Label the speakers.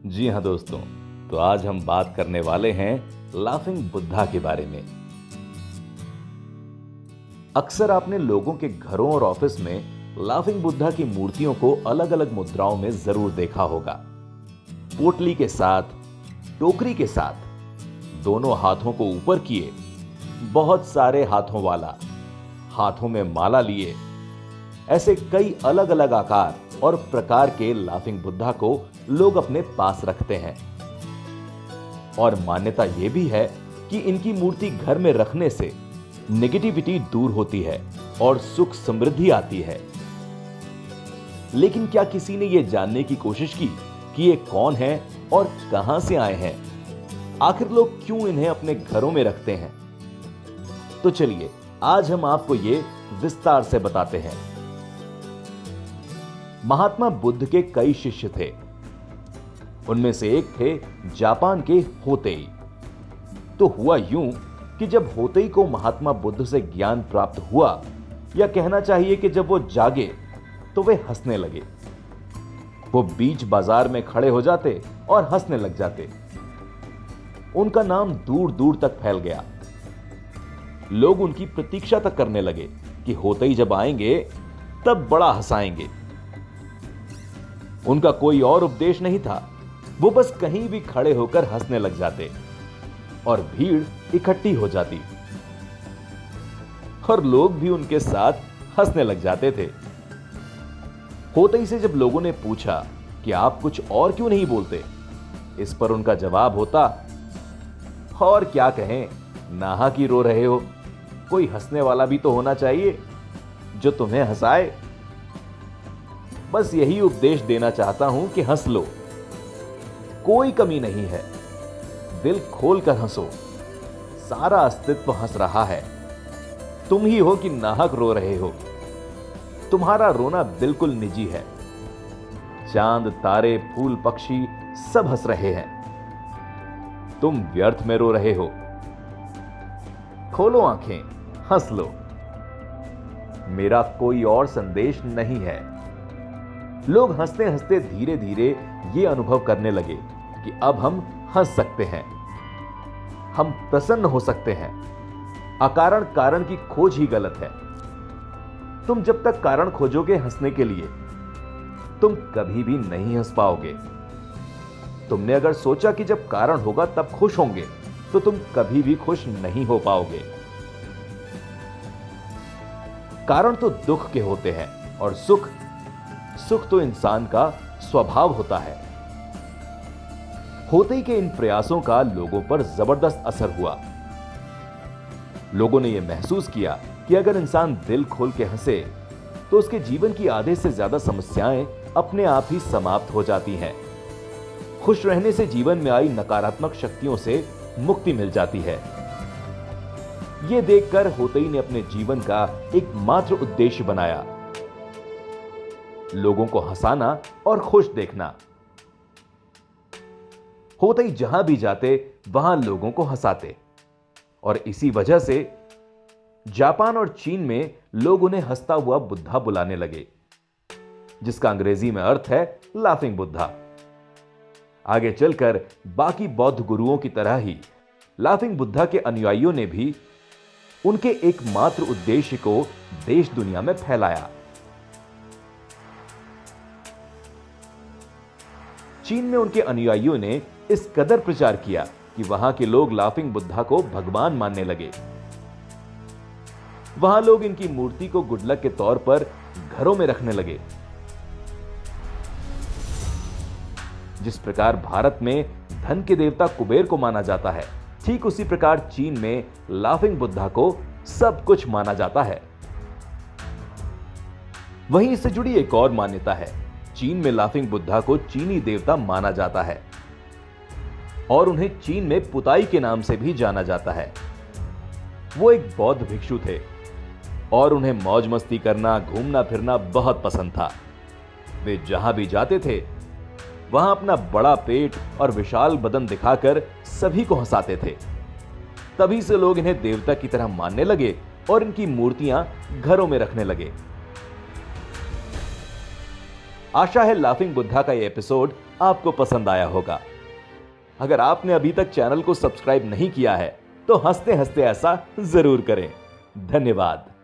Speaker 1: जी हाँ दोस्तों, तो आज हम बात करने वाले हैं लाफिंग बुद्धा के बारे में। अक्सर आपने लोगों के घरों और ऑफिस में लाफिंग बुद्धा की मूर्तियों को अलग अलग मुद्राओं में जरूर देखा होगा। पोटली के साथ, टोकरी के साथ, दोनों हाथों को ऊपर किए, बहुत सारे हाथों वाला, हाथों में माला लिए, ऐसे कई अलग अलग आकार और प्रकार के लाफिंग बुद्धा को लोग अपने पास रखते हैं। और मान्यता यह भी है कि इनकी मूर्ति घर में रखने से नेगेटिविटी दूर होती है और सुख समृद्धि आती है। लेकिन क्या किसी ने यह जानने की कोशिश की कि ये कौन है और कहां से आए हैं? आखिर लोग क्यों इन्हें अपने घरों में रखते हैं? तो चलिए आज हम आपको ये विस्तार से बताते हैं। महात्मा बुद्ध के कई शिष्य थे। उनमें से एक थे जापान के होतेई। तो हुआ यूं कि जब होतेई को महात्मा बुद्ध से ज्ञान प्राप्त हुआ, या कहना चाहिए कि जब वो जागे, तो वे हंसने लगे। वो बीच बाजार में खड़े हो जाते और हंसने लग जाते। उनका नाम दूर दूर तक फैल गया। लोग उनकी प्रतीक्षा तक करने लगे कि होतेई जब आएंगे तब बड़ा हंसाएंगे। उनका कोई और उपदेश नहीं था, वो बस कहीं भी खड़े होकर हंसने लग जाते और भीड़ इकट्ठी हो जाती और लोग भी उनके साथ हंसने लग जाते थे। होतेई से जब लोगों ने पूछा कि आप कुछ और क्यों नहीं बोलते, इस पर उनका जवाब होता, और क्या कहें, नाहक ही रो रहे हो, कोई हंसने वाला भी तो होना चाहिए जो तुम्हें हंसाए। बस यही उपदेश देना चाहता हूं कि हंस लो, कोई कमी नहीं है, दिल खोलकर हंसो, सारा अस्तित्व हंस रहा है। तुम ही हो कि नाहक रो रहे हो, तुम्हारा रोना बिल्कुल निजी है। चांद, तारे, फूल, पक्षी सब हंस रहे हैं, तुम व्यर्थ में रो रहे हो। खोलो आंखें, हंस लो। मेरा कोई और संदेश नहीं है। लोग हंसते हंसते धीरे धीरे ये अनुभव करने लगे कि अब हम हंस सकते हैं, हम प्रसन्न हो सकते हैं। अकारण कारण की खोज ही गलत है। तुम जब तक कारण खोजोगे हंसने के लिए, तुम कभी भी नहीं हंस पाओगे। तुमने अगर सोचा कि जब कारण होगा तब खुश होंगे, तो तुम कभी भी खुश नहीं हो पाओगे। कारण तो दुख के होते हैं और सुख तो इंसान का स्वभाव होता है। होतेई के इन प्रयासों का लोगों पर जबरदस्त असर हुआ। लोगों ने यह महसूस किया कि अगर इंसान दिल खोल के हंसे, तो उसके जीवन की आधे से ज्यादा समस्याएं अपने आप ही समाप्त हो जाती हैं। खुश रहने से जीवन में आई नकारात्मक शक्तियों से मुक्ति मिल जाती है। यह देखकर होतेई ने अपने जीवन का एकमात्र उद्देश्य बनाया, लोगों को हंसाना और खुश देखना। होतेई जहां भी जाते वहां लोगों को हंसाते, और इसी वजह से जापान और चीन में लोग उन्हें हंसता हुआ बुद्धा बुलाने लगे, जिसका अंग्रेजी में अर्थ है लाफिंग बुद्धा। आगे चलकर बाकी बौद्ध गुरुओं की तरह ही लाफिंग बुद्धा के अनुयायियों ने भी उनके एकमात्र उद्देश्य को देश दुनिया में फैलाया। चीन में उनके अनुयायियों ने इस कदर प्रचार किया कि वहां के लोग लाफिंग बुद्धा को भगवान मानने लगे। वहां लोग इनकी मूर्ति को गुड लक के तौर पर घरों में रखने लगे। जिस प्रकार भारत में धन के देवता कुबेर को माना जाता है, ठीक उसी प्रकार चीन में लाफिंग बुद्धा को सब कुछ माना जाता है। वहीं इससे जुड़ी एक और मान्यता है। चीन में लाफिंग बुद्धा को चीनी देवता माना जाता है और उन्हें चीन में पुताई के नाम से भी जाना जाता है। वो एक बौद्ध भिक्षु थे और उन्हें मौज मस्ती करना, घूमना फिरना बहुत पसंद था। वे जहां भी जाते थे वहां अपना बड़ा पेट और विशाल बदन दिखाकर सभी को हंसाते थे। तभी से लोग इन्हें देवता की तरह मानने लगे और इनकी मूर्तियां घरों में रखने लगे। आशा है लाफिंग बुद्धा का ये एपिसोड आपको पसंद आया होगा। अगर आपने अभी तक चैनल को सब्सक्राइब नहीं किया है तो हंसते हंसते ऐसा जरूर करें। धन्यवाद।